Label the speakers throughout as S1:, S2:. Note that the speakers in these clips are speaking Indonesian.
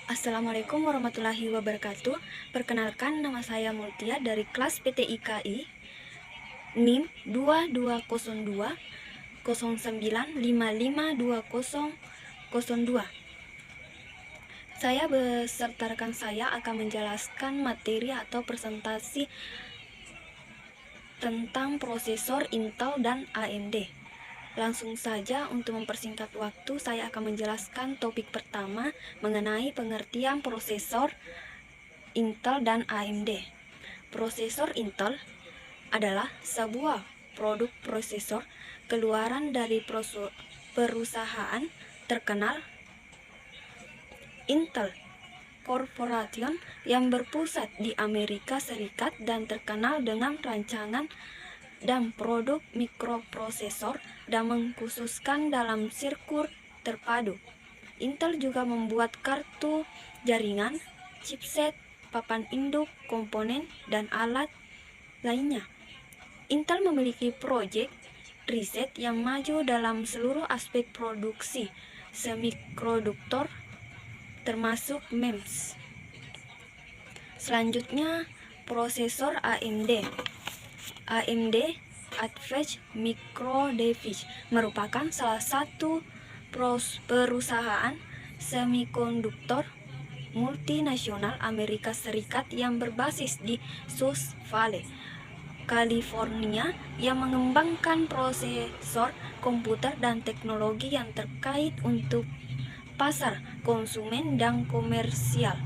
S1: Assalamualaikum warahmatullahi wabarakatuh. Perkenalkan, nama saya Multia dari kelas PTIKI NIM 2202 09552002. Saya beserta rekan saya akan menjelaskan materi atau presentasi tentang prosesor Intel dan AMD. Langsung saja, untuk mempersingkat waktu, saya akan menjelaskan topik pertama mengenai pengertian prosesor Intel dan AMD. Prosesor Intel adalah sebuah produk prosesor keluaran dari perusahaan terkenal Intel Corporation yang berpusat di Amerika Serikat dan terkenal dengan rancangan dan produk mikroprosesor dan mengkhususkan dalam sirkuit terpadu. Intel juga membuat kartu jaringan, chipset, papan induk, komponen, dan alat lainnya. Intel memiliki proyek riset yang maju dalam seluruh aspek produksi semikonduktor, termasuk MEMS. Selanjutnya, prosesor AMD. AMD Advanced Micro Device merupakan salah satu perusahaan semikonduktor multinasional Amerika Serikat yang berbasis di Sioux Valley, California, yang mengembangkan prosesor komputer dan teknologi yang terkait untuk pasar konsumen dan komersial.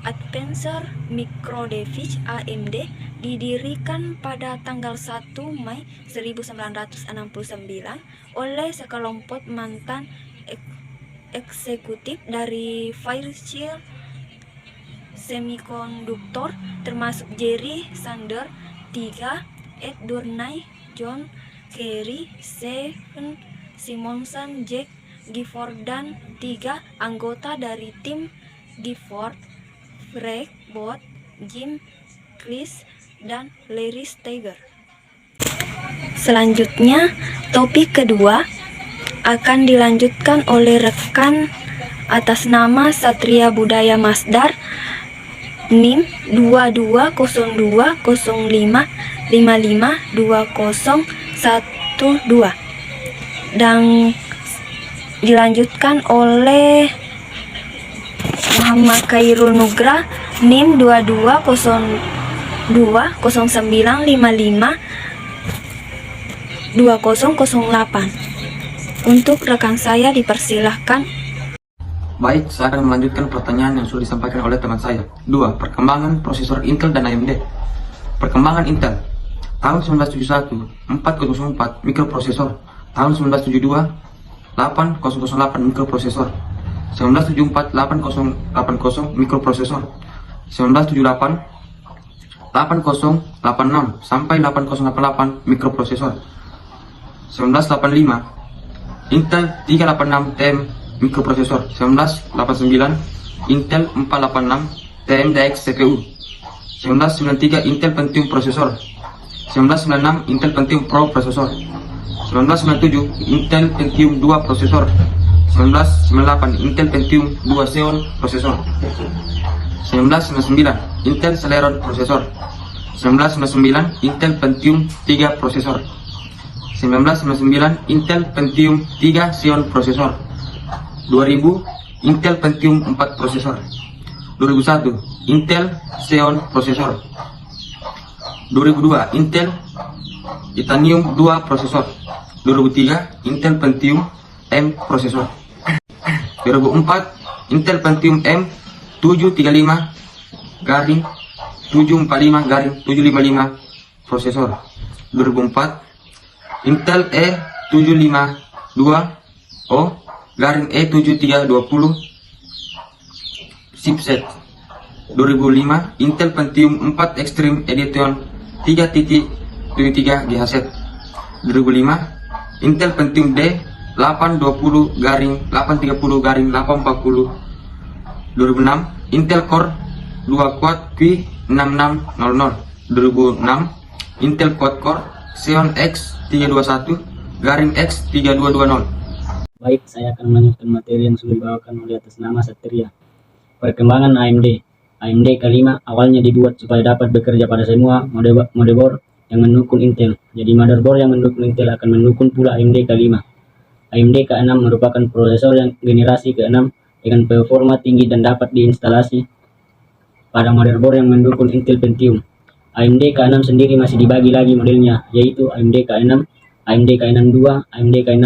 S1: Advanced Micro Device AMD didirikan pada tanggal 1 Mei 1969 oleh sekelompok mantan eksekutif dari Fairchild Semiconductor, termasuk Jerry Sanders III, Ed Dorsey, John Kerry, Stephen Simonson, Jack Gifford, dan 3 anggota dari tim Gifford, Frank Boot, Jim Chris, dan Larry Steiger. Selanjutnya, topik kedua akan dilanjutkan oleh rekan atas nama Satria Budaya Masdar NIM 220205552012 dan dilanjutkan oleh Muhammad Khairul Nugra NIM 2209552008. Untuk rekan saya dipersilahkan.
S2: Baik, saya akan melanjutkan pertanyaan yang sudah disampaikan oleh teman saya. 2. Perkembangan prosesor Intel dan AMD. Perkembangan Intel. Tahun 1971, 404 mikroprosesor. Tahun 1972, 8008 mikroprosesor. 1974, 8080 mikroprosesor. 1978, 8086 sampai 8088 mikroprosesor. 1985, Intel 386 TM mikroprosesor. 1989, Intel 486 TM-DX CPU. 1993, Intel Pentium prosesor. 1996, Intel Pentium Pro prosesor. 1997, Intel Pentium 2 prosesor. 1998, Intel Pentium 2 Xeon prosesor. 1999, Intel Celeron prosesor. 1999, Intel Pentium 3 prosesor. 1999, Intel Pentium 3 Xeon prosesor. 2000, Intel Pentium 4 prosesor. 2001, Intel Xeon prosesor. 2002, Intel Titanium 2 prosesor. 2003, Intel Pentium M prosesor. 2004, Intel Pentium M 735 garing 745 garing 755 prosesor. 2004, Intel E752O garing E7320 chipset. 2005, Intel Pentium 4 Extreme Edition 3.73 GHz. 2005, Intel Pentium D 820 garing 830 garing 840. 2006, Intel Core 2 Quad Q6600. 2006, Intel Quad Core Xeon X321 garing X3220.
S3: Baik, saya akan melanjutkan materi yang sudah dibawakan oleh atas nama Satria. Perkembangan AMD. AMD K5 awalnya dibuat supaya dapat bekerja pada semua motherboard yang mendukung Intel. Jadi motherboard yang mendukung Intel akan mendukung pula AMD K5. AMD K6 merupakan prosesor yang generasi ke-6 dengan performa tinggi dan dapat diinstalasi pada motherboard yang mendukung Intel Pentium. AMD K6 sendiri masih dibagi lagi modelnya, yaitu AMD K6, AMD K6 II, AMD K6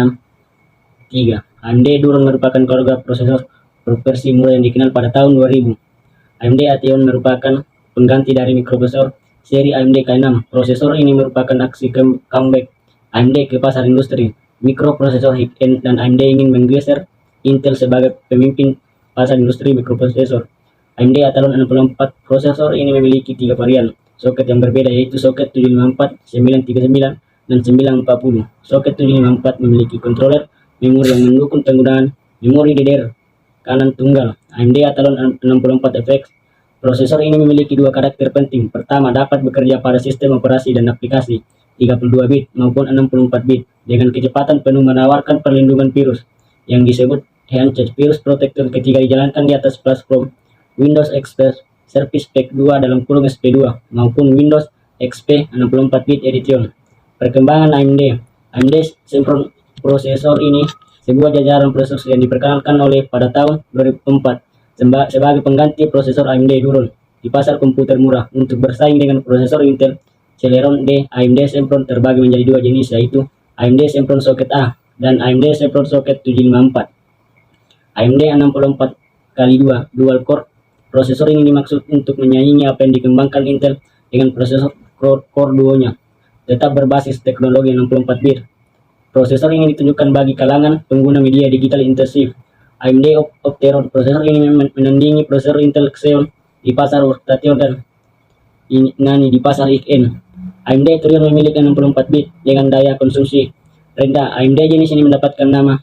S3: III. AMD Duron merupakan keluarga prosesor versi murah yang dikenal pada tahun 2000. AMD Ateon merupakan pengganti dari mikroprosesor seri AMD K6. Prosesor ini merupakan aksi comeback AMD ke pasar industri mikroprosesor high-end, dan AMD ingin menggeser Intel sebagai pemimpin pasar industri mikroprosesor. AMD Athlon 64 prosesor ini memiliki 3 varian soket yang berbeda, yaitu soket 754, 939, dan 940. Soket 754 memiliki controller memori yang mendukung penggunaan memori DDR kanan tunggal. AMD Athlon 64 FX prosesor ini memiliki 2 karakter penting. Pertama, dapat bekerja pada sistem operasi dan aplikasi 32 bit maupun 64 bit dengan kecepatan penuh, menawarkan perlindungan virus yang disebut Enhanced Virus Protector ketika dijalankan di atas platform Windows XP Service Pack 2 (SP2) maupun Windows XP 64 bit Edition. Perkembangan AMD. AMD Sempron prosesor ini sebuah jajaran prosesor yang diperkenalkan oleh pada tahun 2004 sebagai pengganti prosesor AMD Duron di pasar komputer murah. Untuk bersaing dengan prosesor Intel Celeron D, AMD Sempron terbagi menjadi 2 jenis, yaitu AMD Sempron Socket A dan AMD Sempron Socket 754. AMD 64x2 dual core prosesor ini dimaksud untuk menyaingi apa yang dikembangkan Intel dengan prosesor core duonya, tetap berbasis teknologi 64 bit. Prosesor ini ditunjukkan bagi kalangan pengguna media digital intensif. AMD Opteron prosesor ini menandingi prosesor Intel Xeon di pasar workstation dan Nani di pasar high-end. AMD Turion memiliki 64 bit dengan daya konsumsi rendah. AMD jenis ini mendapatkan nama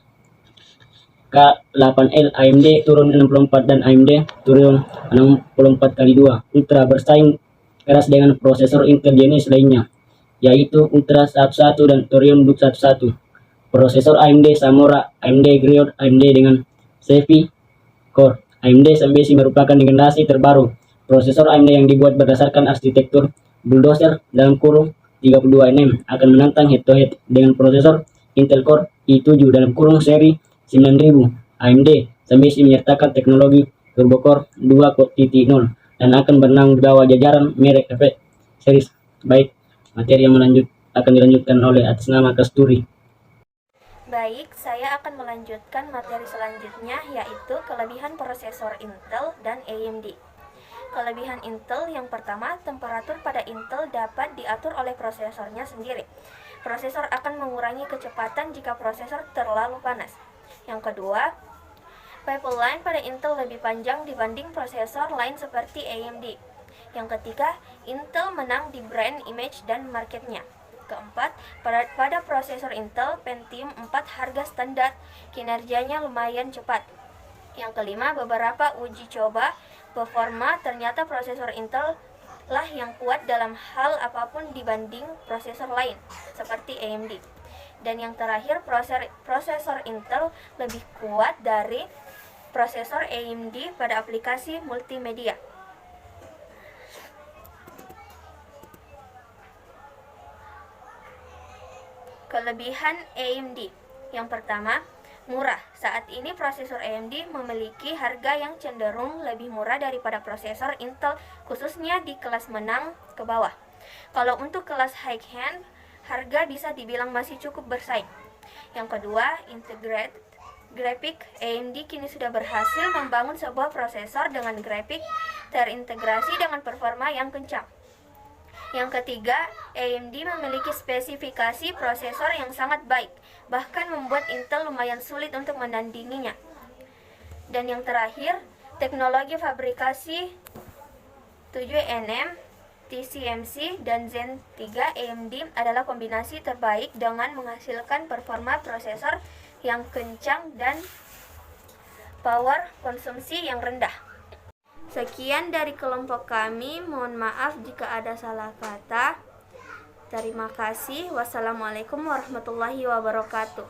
S3: K8L, AMD Turon 64, dan AMD Turion 64x2 Ultra bersaing keras dengan prosesor Intel jenis lainnya, yaitu Ultra 1 dan Thorium Dux 1. Prosesor AMD Samora, AMD Griot, AMD dengan Cephy Core. AMD Sambesi merupakan generasi terbaru prosesor AMD yang dibuat berdasarkan arsitektur bulldozer (32nm) akan menantang head-to-head dengan prosesor Intel Core i7 (seri 9000). AMD Sambesi menyertakan teknologi Turbo Core 2.0 dan akan bernaung di bawah jajaran merek FX series. Baik, materi yang akan dilanjutkan oleh atas nama Kasturi.
S1: Baik, saya akan melanjutkan materi selanjutnya, yaitu kelebihan prosesor Intel dan AMD. Kelebihan Intel yang pertama, temperatur pada Intel dapat diatur oleh prosesornya sendiri. Prosesor akan mengurangi kecepatan jika prosesor terlalu panas. Yang kedua, pipeline pada Intel lebih panjang dibanding prosesor lain seperti AMD. Yang ketiga, Intel menang di brand image dan marketnya. Keempat, pada prosesor Intel Pentium 4 harga standar, kinerjanya lumayan cepat. Yang kelima, beberapa uji coba performa ternyata prosesor Intel lah yang kuat dalam hal apapun dibanding prosesor lain seperti AMD. Dan yang terakhir, prosesor Intel lebih kuat dari prosesor AMD pada aplikasi multimedia. Kelebihan AMD. Yang pertama, murah. Saat ini prosesor AMD memiliki harga yang cenderung lebih murah daripada prosesor Intel, khususnya di kelas menang ke bawah. Kalau untuk kelas high-end, harga bisa dibilang masih cukup bersaing. Yang kedua, integrated grafik. AMD kini sudah berhasil membangun sebuah prosesor dengan grafik terintegrasi dengan performa yang kencang. Yang ketiga, AMD memiliki spesifikasi prosesor yang sangat baik, bahkan membuat Intel lumayan sulit untuk menandinginya. Dan yang terakhir, teknologi fabrikasi 7nm, TSMC, dan Zen 3 AMD adalah kombinasi terbaik dengan menghasilkan performa prosesor yang kencang dan power konsumsi yang rendah. Sekian dari kelompok kami, mohon maaf jika ada salah kata. Terima kasih. Wassalamualaikum warahmatullahi wabarakatuh.